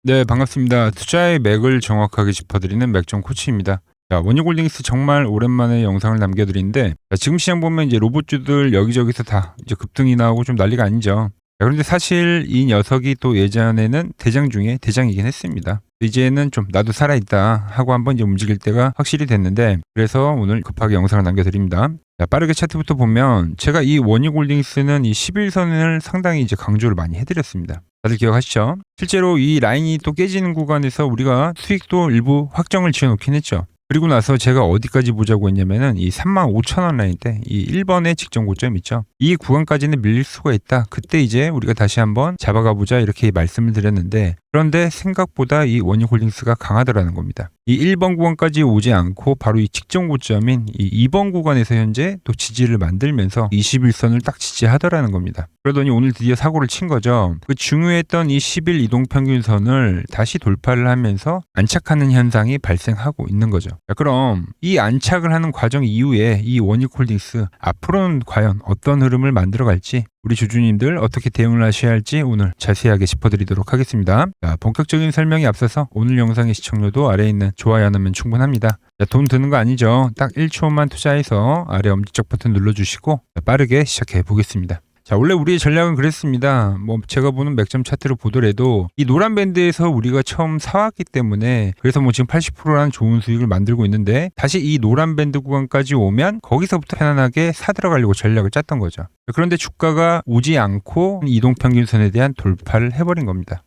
네, 반갑습니다. 투자의 맥을 정확하게 짚어드리는 맥정 코치입니다. 자, 원유골딩스 정말 오랜만에 영상을 남겨드리는데, 자, 지금 시장 보면 이제 로봇주들 여기저기서 다 이제 급등이 나오고 좀 난리가 아니죠. 자, 그런데 사실 이 녀석이 또 예전에는 대장 중에 대장이긴 했습니다. 이제는 좀 나도 살아있다 하고 한번 이제 움직일 때가 확실히 됐는데, 그래서 오늘 급하게 영상을 남겨드립니다. 자, 빠르게 차트부터 보면 제가 이 원유골딩스는 이 11선을 상당히 이제 강조를 많이 해드렸습니다. 다들 기억하시죠? 실제로 이 라인이 또 깨지는 구간에서 우리가 수익도 일부 확정을 지어놓긴 했죠. 그리고 나서 제가 어디까지 보자고 했냐면은 이 35,000원 라인 때 이 1번의 직전 고점 있죠. 이 구간까지는 밀릴 수가 있다. 그때 이제 우리가 다시 한번 잡아가 보자 이렇게 말씀을 드렸는데, 그런데 생각보다 이 원유홀딩스가 강하더라는 겁니다. 이 1번 구간까지 오지 않고 바로 이 직전 고점인 이 2번 구간에서 현재 또 지지를 만들면서 21선을 딱 지지하더라는 겁니다. 그러더니 오늘 드디어 사고를 친 거죠. 그 중요했던 이 10일 이동평균선을 다시 돌파를 하면서 안착하는 현상이 발생하고 있는 거죠. 자, 그럼 이 안착을 하는 과정 이후에 이 원유홀딩스 앞으로는 과연 어떤 흐름을 만들어갈지, 우리 주주님들 어떻게 대응을 하셔야 할지 오늘 자세하게 짚어드리도록 하겠습니다. 자, 본격적인 설명에 앞서서 오늘 영상의 시청료도 아래에 있는 좋아요 하나면 충분합니다. 자, 돈 드는 거 아니죠. 딱 1초만 투자해서 아래 엄지척 버튼 눌러주시고 빠르게 시작해 보겠습니다. 자, 원래 우리의 전략은 그랬습니다. 제가 보는 맥점 차트를 보더라도 이 노란 밴드에서 우리가 처음 사왔기 때문에, 그래서 지금 80%라는 좋은 수익을 만들고 있는데, 다시 이 노란 밴드 구간까지 오면 거기서부터 편안하게 사 들어가려고 전략을 짰던 거죠. 그런데 주가가 오지 않고 이동평균선에 대한 돌파를 해버린 겁니다.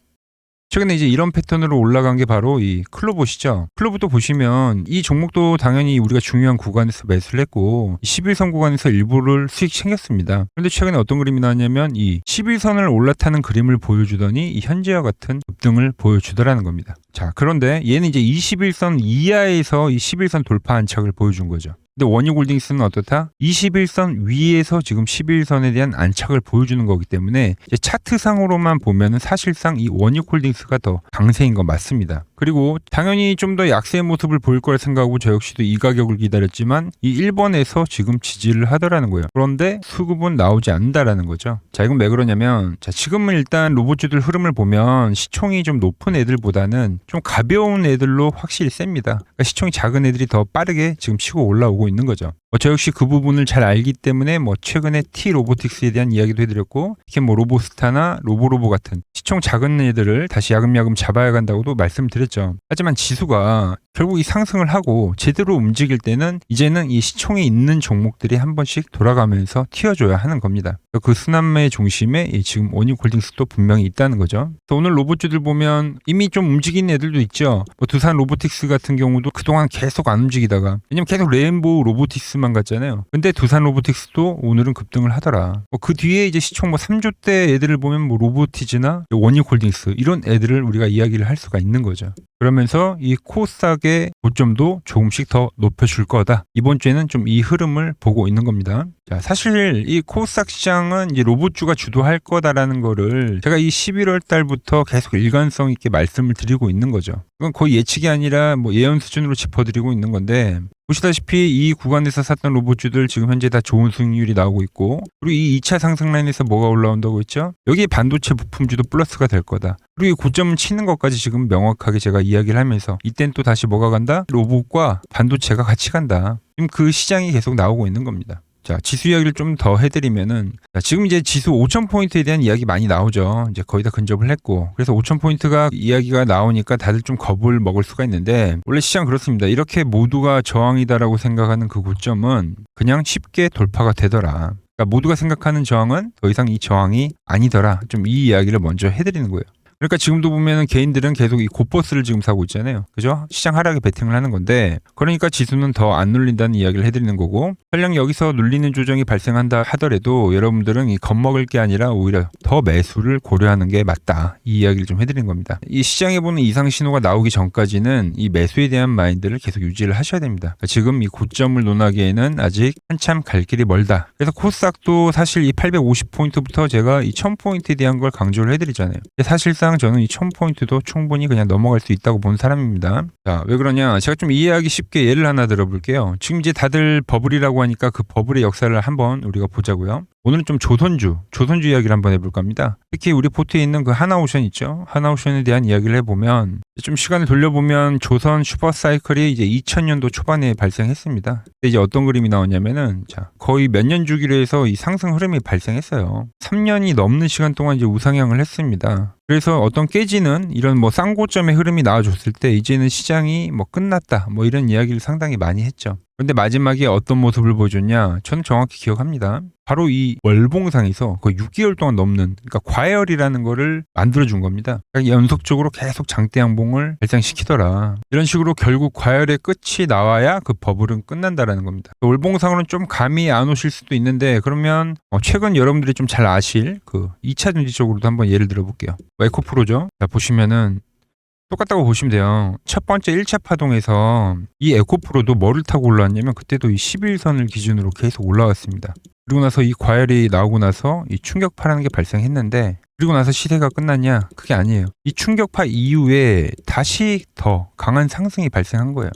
최근에 이제 이런 패턴으로 올라간 게 바로 이 클로봇이죠. 클로봇도 보시면 이 종목도 당연히 우리가 중요한 구간에서 매수를 했고 11선 구간에서 일부를 수익 챙겼습니다. 그런데 최근에 어떤 그림이 나왔냐면 이 11선을 올라타는 그림을 보여주더니 이 현재와 같은 급등을 보여주더라는 겁니다. 자, 그런데 얘는 이제 21선 이하에서 이 11선 돌파 안착을 보여준 거죠. 근데 원유골딩스는 어떻다? 21선 위에서 지금 11선에 대한 안착을 보여주는 거기 때문에 이제 차트상으로만 보면은 사실상 이 원유골딩스가 더 강세인 건 맞습니다. 그리고 당연히 좀 더 약세의 모습을 보일 거라 생각하고 저 역시도 이 가격을 기다렸지만 이 1번에서 지금 지지를 하더라는 거예요. 그런데 수급은 나오지 않는다라는 거죠. 자, 이건 왜 그러냐면, 자, 지금은 일단 로봇주들 흐름을 보면 시총이 좀 높은 애들보다는 좀 가벼운 애들로 확실히 셉니다. 그러니까 시총이 작은 애들이 더 빠르게 지금 치고 올라오고 있는 거죠. 저 역시 그 부분을 잘 알기 때문에 최근에 T 로보틱스에 대한 이야기도 해드렸고, 이렇게 로보스타나 로보로보 같은 시총 작은 애들을 다시 야금야금 잡아야 간다고도 말씀드렸죠. 하지만 지수가 결국 이 상승을 하고 제대로 움직일 때는 이제는 이 시총에 있는 종목들이 한 번씩 돌아가면서 튀어줘야 하는 겁니다. 그 순환매의 중심에 지금 원유골딩스도 분명히 있다는 거죠. 오늘 로봇주들 보면 이미 좀 움직인 애들도 있죠. 두산 로보틱스 같은 경우도 그동안 계속 안 움직이다가, 왜냐면 계속 레인보우 로보틱스만 갔잖아요. 근데 두산 로보틱스도 오늘은 급등을 하더라. 그 뒤에 이제 시총 3조대 애들을 보면 로보티즈나 원유골딩스 이런 애들을 우리가 이야기를 할 수가 있는 거죠. 그러면서 이 코스닥의 고점도 조금씩 더 높여줄 거다. 이번 주에는 좀 이 흐름을 보고 있는 겁니다. 자, 사실 이 코스닥 시장은 이제 로봇주가 주도할 거다라는 거를 제가 이 11월 달부터 계속 일관성 있게 말씀을 드리고 있는 거죠. 이건 거의 예측이 아니라 예언 수준으로 짚어드리고 있는 건데, 보시다시피 이 구간에서 샀던 로봇주들 지금 현재 다 좋은 수익률이 나오고 있고, 그리고 이 2차 상승 라인에서 뭐가 올라온다고 했죠? 여기에 반도체 부품주도 플러스가 될 거다. 그리고 이 고점을 치는 것까지 지금 명확하게 제가 이야기를 하면서, 이땐 또 다시 뭐가 간다? 로봇과 반도체가 같이 간다. 지금 그 시장이 계속 나오고 있는 겁니다. 자, 지수 이야기를 좀 더 해드리면은, 자, 지금 이제 지수 5,000포인트에 대한 이야기 많이 나오죠. 이제 거의 다 근접을 했고, 그래서 5,000포인트가 이야기가 나오니까 다들 좀 겁을 먹을 수가 있는데, 원래 시장 그렇습니다. 이렇게 모두가 저항이다라고 생각하는 그 고점은 그냥 쉽게 돌파가 되더라. 그러니까 모두가 생각하는 저항은 더 이상 이 저항이 아니더라. 좀 이 이야기를 먼저 해드리는 거예요. 그러니까 지금도 보면은 개인들은 계속 이 고버스를 지금 사고 있잖아요. 그죠? 시장 하락에 베팅을 하는 건데, 그러니까 지수는 더 안 눌린다는 이야기를 해드리는 거고, 설령 여기서 눌리는 조정이 발생한다 하더라도 여러분들은 이 겁먹을 게 아니라 오히려 더 매수를 고려하는 게 맞다. 이 이야기를 좀 해드리는 겁니다. 이 시장에 보는 이상 신호가 나오기 전까지는 이 매수에 대한 마인드를 계속 유지를 하셔야 됩니다. 그러니까 지금 이 고점을 논하기에는 아직 한참 갈 길이 멀다. 그래서 코스닥도 사실 이 850포인트부터 제가 이 1000포인트에 대한 걸 강조를 해드리잖아요. 사실상 사실상 저는 이 1000포인트도 충분히 그냥 넘어갈 수 있다고 본 사람입니다. 자, 왜 그러냐? 제가 좀 이해하기 쉽게 예를 하나 들어볼게요. 지금 이제 다들 버블이라고 하니까 그 버블의 역사를 한번 우리가 보자고요. 오늘은 좀 조선주 이야기를 한번 해볼까 합니다. 특히 우리 포트에 있는 그 하나오션 있죠. 하나오션에 대한 이야기를 해보면 좀 시간을 돌려보면 조선 슈퍼사이클이 이제 2000년도 초반에 발생했습니다. 근데 이제 어떤 그림이 나오냐면은 자, 거의 몇 년 주기로 해서 이 상승 흐름이 발생했어요. 3년이 넘는 시간 동안 이제 우상향을 했습니다. 그래서 어떤 깨지는 이런 뭐 쌍고점의 흐름이 나와줬을 때 이제는 시장이 뭐 끝났다 뭐 이런 이야기를 상당히 많이 했죠. 그런데 마지막에 어떤 모습을 보여줬냐? 저는 정확히 기억합니다. 바로 이 월봉상에서 거의 6개월 동안 넘는 그러니까 과열이라는 거를 만들어준 겁니다. 그러니까 연속적으로 계속 장대 양봉을 발생시키더라. 이런 식으로 결국 과열의 끝이 나와야 그 버블은 끝난다라는 겁니다. 월봉상으로는 좀 감이 안 오실 수도 있는데 그러면 최근 여러분들이 좀 잘 아실 그 2차 전지 쪽으로도 한번 예를 들어볼게요. 에코프로죠. 자, 보시면은 똑같다고 보시면 돼요. 첫 번째 1차 파동에서 이 에코프로도 뭐를 타고 올라왔냐면 그때도 이 11선을 기준으로 계속 올라왔습니다. 그리고 나서 이 과열이 나오고 나서 이 충격파라는 게 발생했는데 그리고 나서 시세가 끝났냐? 그게 아니에요. 이 충격파 이후에 다시 더 강한 상승이 발생한 거예요.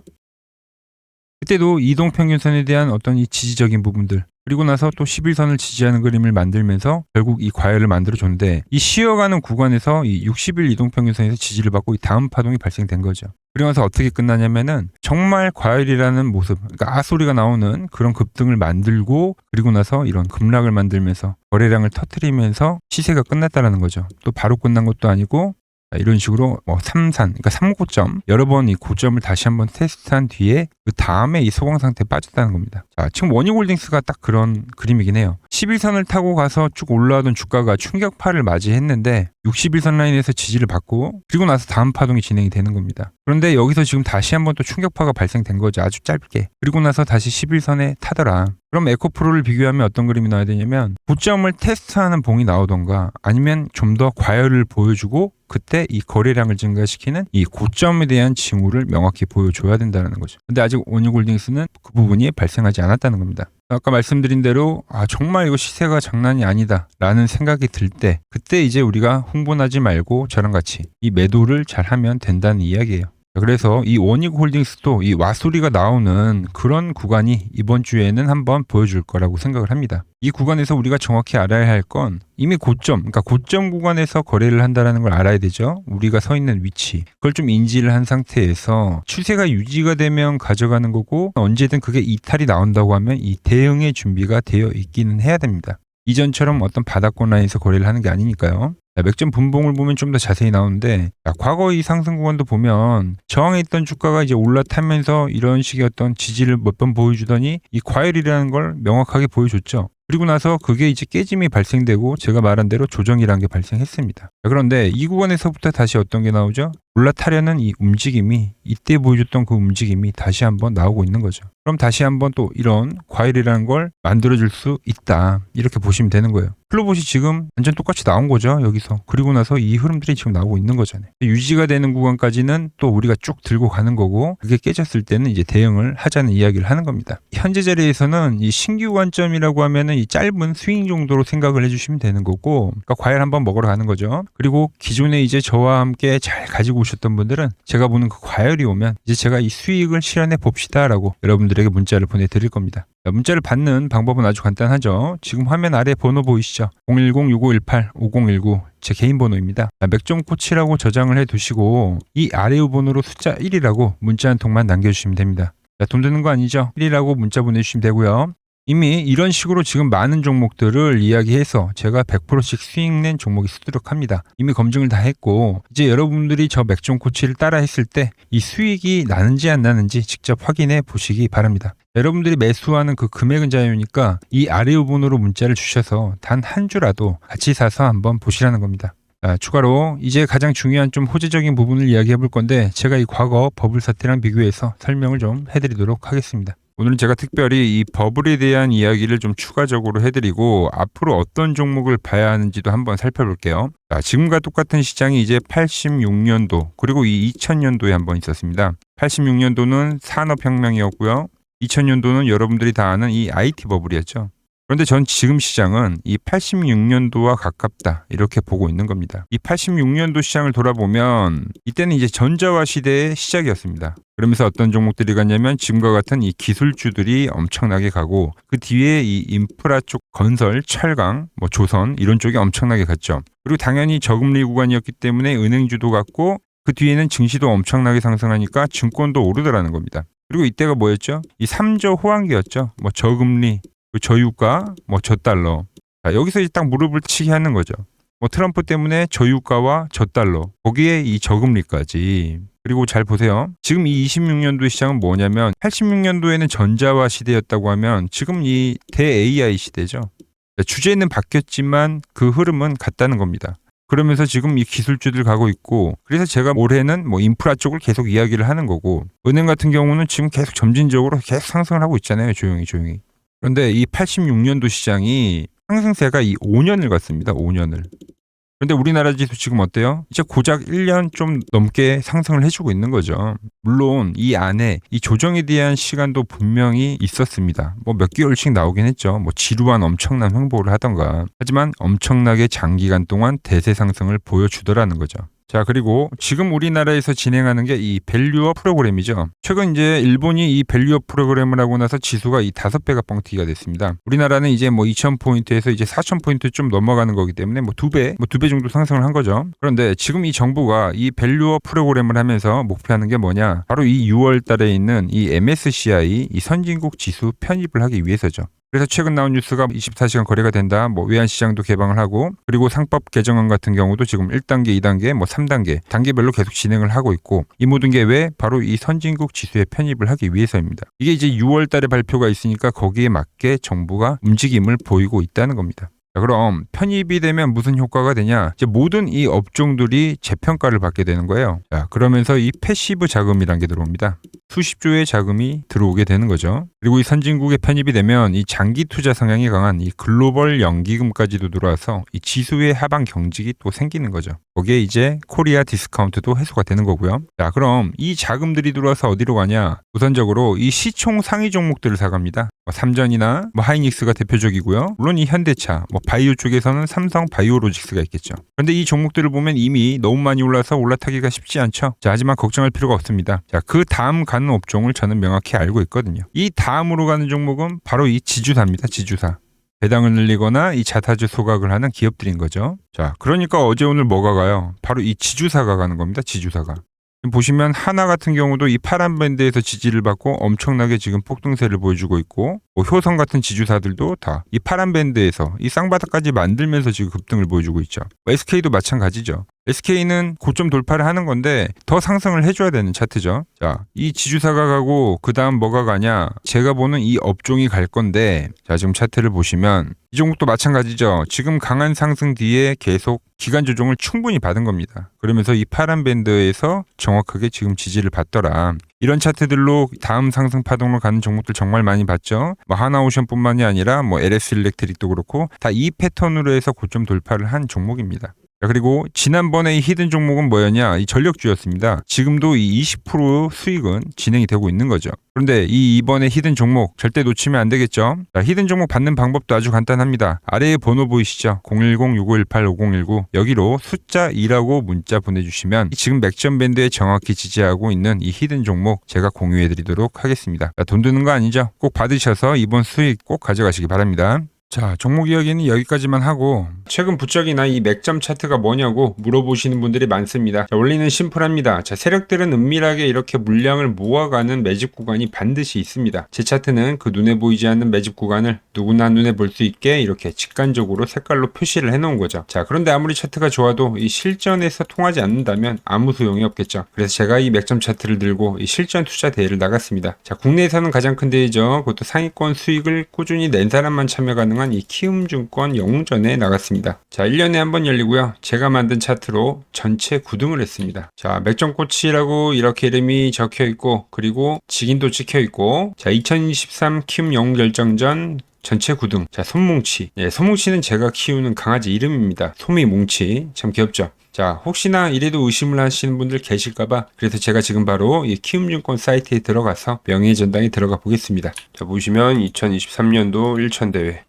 그때도 이동평균선에 대한 어떤 이 지지적인 부분들 그리고 나서 또 11선을 지지하는 그림을 만들면서 결국 이 과열을 만들어줬는데 이 쉬어가는 구간에서 이 60일 이동평균선에서 지지를 받고 이 다음 파동이 발생된 거죠. 그리고 나서 어떻게 끝나냐면은 정말 과열이라는 모습, 그러니까 아소리가 나오는 그런 급등을 만들고 그리고 나서 이런 급락을 만들면서 거래량을 터뜨리면서 시세가 끝났다라는 거죠. 또 바로 끝난 것도 아니고 이런 식으로 삼산, 그러니까 3고점 여러 번 이 고점을 다시 한번 테스트한 뒤에 그 다음에 이 소강 상태에 빠졌다는 겁니다. 자, 지금 원익홀딩스가 딱 그런 그림이긴 해요. 11선을 타고 가서 쭉 올라오던 주가가 충격파를 맞이했는데 61선 라인에서 지지를 받고 그리고 나서 다음 파동이 진행이 되는 겁니다. 그런데 여기서 지금 다시 한번 또 충격파가 발생된 거죠. 아주 짧게. 그리고 나서 다시 11선에 타더라. 그럼 에코프로를 비교하면 어떤 그림이 나와야 되냐면 고점을 테스트하는 봉이 나오던가 아니면 좀 더 과열을 보여주고 그때 이 거래량을 증가시키는 이 고점에 대한 징후를 명확히 보여줘야 된다는 거죠. 근데 아직 원익홀딩스는 그 부분이 발생하지 않았다는 겁니다. 아까 말씀드린 대로 정말 이거 시세가 장난이 아니다 라는 생각이 들 때 그때 이제 우리가 흥분하지 말고 저랑 같이 이 매도를 잘 하면 된다는 이야기예요. 그래서 이 원익홀딩스도 이 와소리가 나오는 그런 구간이 이번 주에는 한번 보여줄 거라고 생각을 합니다. 이 구간에서 우리가 정확히 알아야 할 건 이미 고점, 그러니까 고점 구간에서 거래를 한다는 걸 알아야 되죠. 우리가 서 있는 위치, 그걸 좀 인지를 한 상태에서 추세가 유지가 되면 가져가는 거고 언제든 그게 이탈이 나온다고 하면 이 대응의 준비가 되어 있기는 해야 됩니다. 이전처럼 어떤 바닥권 라인에서 거래를 하는 게 아니니까요. 맥점 분봉을 보면 좀 더 자세히 나오는데 과거 이 상승 구간도 보면 저항에 있던 주가가 이제 올라타면서 이런 식의 어떤 지지를 몇 번 보여주더니 이 과열이라는 걸 명확하게 보여줬죠. 그리고 나서 그게 이제 깨짐이 발생되고 제가 말한 대로 조정이라는 게 발생했습니다. 그런데 이 구간에서부터 다시 어떤 게 나오죠? 올라타려는 이 움직임이 이때 보여줬던 그 움직임이 다시 한번 나오고 있는 거죠. 그럼 다시 한번 또 이런 과열이라는 걸 만들어줄 수 있다. 이렇게 보시면 되는 거예요. 플로봇이 지금 완전 똑같이 나온 거죠. 여기서. 그리고 나서 이 흐름들이 지금 나오고 있는 거잖아요. 유지가 되는 구간까지는 또 우리가 쭉 들고 가는 거고 그게 깨졌을 때는 이제 대응을 하자는 이야기를 하는 겁니다. 현재 자리에서는 이 신규 관점이라고 하면은 이 짧은 스윙 정도로 생각을 해주시면 되는 거고 그러니까 과열 한번 먹으러 가는 거죠. 그리고 기존에 이제 저와 함께 잘 가지고 오셨던 분들은 제가 보는 그 과열이 오면 이제 제가 이 수익을 실현해 봅시다라고 여러분들에게 문자를 보내드릴 겁니다. 문자를 받는 방법은 아주 간단하죠. 지금 화면 아래 번호 보이시죠? 010-6518-5019 제 개인 번호입니다. 맥점 코치라고 저장을 해두시고 이 아래 번호로 숫자 1이라고 문자 한 통만 남겨주시면 됩니다. 돈 드는 거 아니죠? 1이라고 문자 보내주시면 되고요. 이미 이런 식으로 지금 많은 종목들을 이야기해서 제가 100%씩 수익 낸 종목이 있도록 합니다. 이미 검증을 다 했고 이제 여러분들이 저 맥점 코치를 따라 했을 때 이 수익이 나는지 안 나는지 직접 확인해 보시기 바랍니다. 여러분들이 매수하는 그 금액은 자유니까 이 아래 번호로 문자를 주셔서 단 한 주라도 같이 사서 한번 보시라는 겁니다. 추가로 이제 가장 중요한 좀 호재적인 부분을 이야기해 볼 건데 제가 이 과거 버블 사태랑 비교해서 설명을 좀 해드리도록 하겠습니다. 오늘은 제가 특별히 이 버블에 대한 이야기를 좀 추가적으로 해드리고 앞으로 어떤 종목을 봐야 하는지도 한번 살펴볼게요. 지금과 똑같은 시장이 이제 86년도 그리고 이 2000년도에 한번 있었습니다. 86년도는 산업혁명이었고요. 2000년도는 여러분들이 다 아는 이 IT 버블이었죠. 그런데 전 지금 시장은 이 86년도와 가깝다 이렇게 보고 있는 겁니다. 이 86년도 시장을 돌아보면 이때는 이제 전자화 시대의 시작이었습니다. 그러면서 어떤 종목들이 갔냐면 지금과 같은 이 기술주들이 엄청나게 가고 그 뒤에 이 인프라 쪽 건설, 철강, 뭐 조선 이런 쪽이 엄청나게 갔죠. 그리고 당연히 저금리 구간이었기 때문에 은행주도 갔고 그 뒤에는 증시도 엄청나게 상승하니까 증권도 오르더라는 겁니다. 그리고 이때가 뭐였죠? 이 3저 호황기였죠. 뭐 저금리, 저유가, 뭐 저달러. 자, 여기서 이제 딱 무릎을 치게 하는 거죠. 뭐 트럼프 때문에 저유가와 저달러, 거기에 이 저금리까지. 그리고 잘 보세요. 지금 이 26년도 시장은 뭐냐면 86년도에는 전자화 시대였다고 하면 지금 이 대 AI 시대죠. 주제는 바뀌었지만 그 흐름은 같다는 겁니다. 그러면서 지금 이 기술주들 가고 있고 그래서 제가 올해는 뭐 인프라 쪽을 계속 이야기를 하는 거고 은행 같은 경우는 지금 계속 점진적으로 계속 상승을 하고 있잖아요. 조용히. 그런데 이 86년도 시장이 상승세가 이 5년을 갔습니다. 5년을. 그런데 우리나라 지수 지금 어때요? 이제 고작 1년 좀 넘게 상승을 해주고 있는 거죠. 물론 이 안에 이 조정에 대한 시간도 분명히 있었습니다. 뭐 몇 개월씩 나오긴 했죠. 뭐 지루한 엄청난 횡보를 하던가. 하지만 엄청나게 장기간 동안 대세 상승을 보여주더라는 거죠. 자, 그리고 지금 우리나라에서 진행하는 게 이 밸류업 프로그램이죠. 최근 이제 일본이 이 밸류업 프로그램을 하고 나서 지수가 이 5배가 뻥튀기가 됐습니다. 우리나라는 이제 뭐 2,000포인트에서 이제 4,000포인트 좀 넘어가는 거기 때문에 뭐 2배 정도 상승을 한 거죠. 그런데 지금 이 정부가 이 밸류업 프로그램을 하면서 목표하는 게 뭐냐? 바로 이 6월 달에 있는 이 MSCI 이 선진국 지수 편입을 하기 위해서죠. 그래서 최근 나온 뉴스가 24시간 거래가 된다. 뭐 외환시장도 개방을 하고 그리고 상법 개정안 같은 경우도 지금 1단계, 2단계, 뭐 3단계 단계별로 계속 진행을 하고 있고 이 모든 게 왜? 바로 이 선진국 지수에 편입을 하기 위해서입니다. 이게 이제 6월 달에 발표가 있으니까 거기에 맞게 정부가 움직임을 보이고 있다는 겁니다. 자, 그럼 편입이 되면 무슨 효과가 되냐? 이제 모든 이 업종들이 재평가를 받게 되는 거예요. 자, 그러면서 이 패시브 자금이라는 게 들어옵니다. 수십조의 자금이 들어오게 되는 거죠. 그리고 이 선진국에 편입이 되면 이 장기 투자 성향이 강한 이 글로벌 연기금까지도 들어와서 이 지수의 하방 경직이 또 생기는 거죠. 거기에 이제 코리아 디스카운트도 해소가 되는 거고요. 자, 그럼 이 자금들이 들어와서 어디로 가냐? 우선적으로 이 시총 상위 종목들을 사갑니다. 삼전이나 뭐 하이닉스가 대표적이고요. 물론 이 현대차, 뭐 바이오 쪽에서는 삼성 바이오로직스가 있겠죠. 그런데 이 종목들을 보면 이미 너무 많이 올라서 올라타기가 쉽지 않죠. 자, 하지만 걱정할 필요가 없습니다. 자, 그 다음 가는 업종을 저는 명확히 알고 있거든요. 이 다음으로 가는 종목은 바로 이 지주사입니다. 지주사. 배당을 늘리거나 이 자사주 소각을 하는 기업들인 거죠. 자, 그러니까 어제 오늘 뭐가 가요? 바로 이 지주사가 가는 겁니다. 지주사가. 보시면 하나 같은 경우도 이 파란 밴드에서 지지를 받고 엄청나게 지금 폭등세를 보여주고 있고 뭐 효성 같은 지주사들도 다 이 파란 밴드에서 이 쌍바닥까지 만들면서 지금 급등을 보여주고 있죠. SK도 마찬가지죠. SK는 고점 돌파를 하는 건데 더 상승을 해줘야 되는 차트죠. 자, 이 지주사가 가고 그 다음 뭐가 가냐? 제가 보는 이 업종이 갈 건데 자, 지금 차트를 보시면 이 종목도 마찬가지죠. 지금 강한 상승 뒤에 계속 기간 조정을 충분히 받은 겁니다. 그러면서 이 파란 밴드에서 정확하게 지금 지지를 받더라. 이런 차트들로 다음 상승 파동으로 가는 종목들 정말 많이 봤죠. 뭐 하나오션뿐만이 아니라 뭐 LS 일렉트릭도 그렇고 다 이 패턴으로 해서 고점 돌파를 한 종목입니다. 자, 그리고 지난번에 이 히든 종목은 뭐였냐? 이 전력주였습니다. 지금도 이 20% 수익은 진행이 되고 있는 거죠. 그런데 이번에 히든 종목 절대 놓치면 안 되겠죠? 자, 히든 종목 받는 방법도 아주 간단합니다. 아래에 번호 보이시죠? 010-6518-5019 여기로 숫자 2라고 문자 보내주시면 지금 맥점 밴드에 정확히 지지하고 있는 이 히든 종목 제가 공유해드리도록 하겠습니다. 자, 돈 드는 거 아니죠? 꼭 받으셔서 이번 수익 꼭 가져가시기 바랍니다. 자, 종목 이야기는 여기까지만 하고 최근 부쩍이나 이 맥점 차트가 뭐냐고 물어보시는 분들이 많습니다. 자, 원리는 심플합니다. 자, 세력들은 은밀하게 이렇게 물량을 모아가는 매집 구간이 반드시 있습니다. 제 차트는 그 눈에 보이지 않는 매집 구간을 누구나 눈에 볼 수 있게 이렇게 직관적으로 색깔로 표시를 해놓은 거죠. 자, 그런데 아무리 차트가 좋아도 이 실전에서 통하지 않는다면 아무 소용이 없겠죠. 그래서 제가 이 맥점 차트를 들고 이 실전 투자 대회를 나갔습니다. 자, 국내에서는 가장 큰 대회죠. 그것도 상위권 수익을 꾸준히 낸 사람만 참여 가능한 이 키움증권 영웅전에 나갔습니다. 자, 1년에 한 번 열리고요. 제가 만든 차트로 전체 9등을 했습니다. 자, 맥점코치라고 이렇게 이름이 적혀 있고 그리고 직인도 찍혀 있고 자, 2023 키움 영웅 결정전 전체 9등. 자, 솜뭉치. 예, 솜뭉치는 제가 키우는 강아지 이름입니다. 솜이뭉치. 참 귀엽죠? 자, 혹시나 이래도 의심을 하시는 분들 계실까봐 그래서 제가 지금 바로 이 키움증권 사이트에 들어가서 명예전당에 들어가 보겠습니다. 자, 보시면 2023년도 1천대회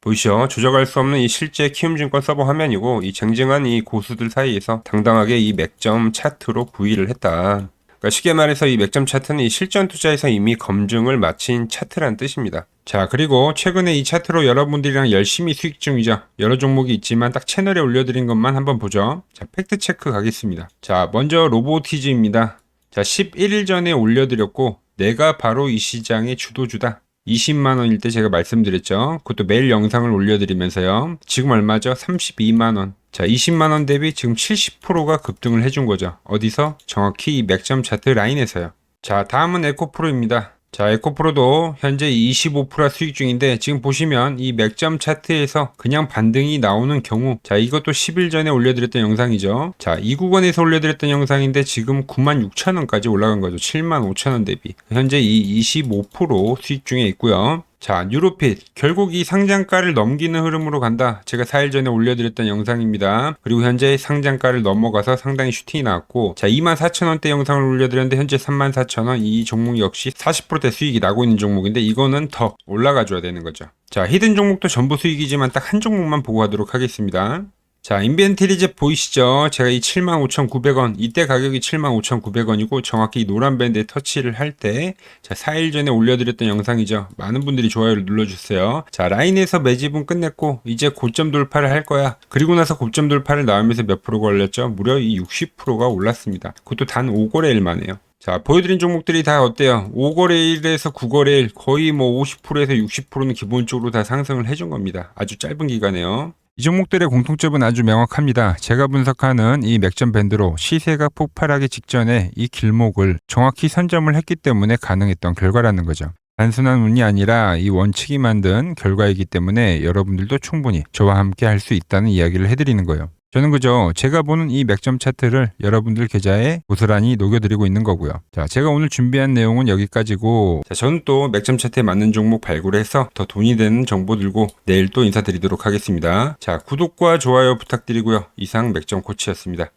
보이시죠? 조작할 수 없는 이 실제 키움증권 서버 화면이고 이 쟁쟁한 이 고수들 사이에서 당당하게 이 맥점 차트로 부위를 했다. 그러니까 쉽게 말해서 이 맥점 차트는 이 실전 투자에서 이미 검증을 마친 차트란 뜻입니다. 자, 그리고 최근에 이 차트로 여러분들이랑 열심히 수익 중이죠. 여러 종목이 있지만 딱 채널에 올려드린 것만 한번 보죠. 자, 팩트 체크 가겠습니다. 자, 먼저 로보티즈입니다. 자, 11일 전에 올려드렸고 내가 바로 이 시장의 주도주다. 20만원일 때 제가 말씀드렸죠. 그것도 매일 영상을 올려드리면서요. 지금 얼마죠? 32만원. 자, 20만원 대비 지금 70%가 급등을 해준 거죠. 어디서? 정확히 이 맥점 차트 라인에서요. 자, 다음은 에코프로입니다. 자, 에코프로도 현재 25% 수익 중인데 지금 보시면 이 맥점 차트에서 그냥 반등이 나오는 경우, 자, 이것도 10일 전에 올려드렸던 영상이죠. 자, 이 구간에서 올려드렸던 영상인데 지금 96,000원까지 올라간 거죠. 75,000원 대비. 현재 이 25% 수익 중에 있고요. 자, 뉴로핏. 결국 이 상장가를 넘기는 흐름으로 간다. 제가 4일 전에 올려드렸던 영상입니다. 그리고 현재 상장가를 넘어가서 상당히 슈팅이 나왔고, 자, 24,000원대 영상을 올려드렸는데 현재 34,000원. 이 종목 역시 40%대 수익이 나고 있는 종목인데 이거는 더 올라가줘야 되는 거죠. 자, 히든 종목도 전부 수익이지만 딱 한 종목만 보고 가도록 하겠습니다. 자, 인벤트리즈 보이시죠? 제가 이 75,900원, 이때 가격이 75,900원이고 정확히 이 노란 밴드에 터치를 할 때, 자, 4일 전에 올려드렸던 영상이죠. 많은 분들이 좋아요를 눌러주세요. 자, 라인에서 매집은 끝냈고 이제 고점 돌파를 할 거야. 그리고 나서 고점 돌파를 나오면서 몇 프로가 올렸죠? 무려 이 60%가 올랐습니다. 그것도 단 5거래일 만에요. 자, 보여드린 종목들이 다 어때요? 5거래일에서 9거래일 거의 뭐 50%에서 60%는 기본적으로 다 상승을 해준 겁니다. 아주 짧은 기간에요. 이 종목들의 공통점은 아주 명확합니다. 제가 분석하는 이 맥점 밴드로 시세가 폭발하기 직전에 이 길목을 정확히 선점을 했기 때문에 가능했던 결과라는 거죠. 단순한 운이 아니라 이 원칙이 만든 결과이기 때문에 여러분들도 충분히 저와 함께 할 수 있다는 이야기를 해드리는 거예요. 저는 그저 제가 보는 이 맥점 차트를 여러분들 계좌에 고스란히 녹여드리고 있는 거고요. 자, 제가 오늘 준비한 내용은 여기까지고, 자, 저는 또 맥점 차트에 맞는 종목 발굴해서 더 돈이 되는 정보 들고 내일 또 인사드리도록 하겠습니다. 자, 구독과 좋아요 부탁드리고요. 이상 맥점 코치였습니다.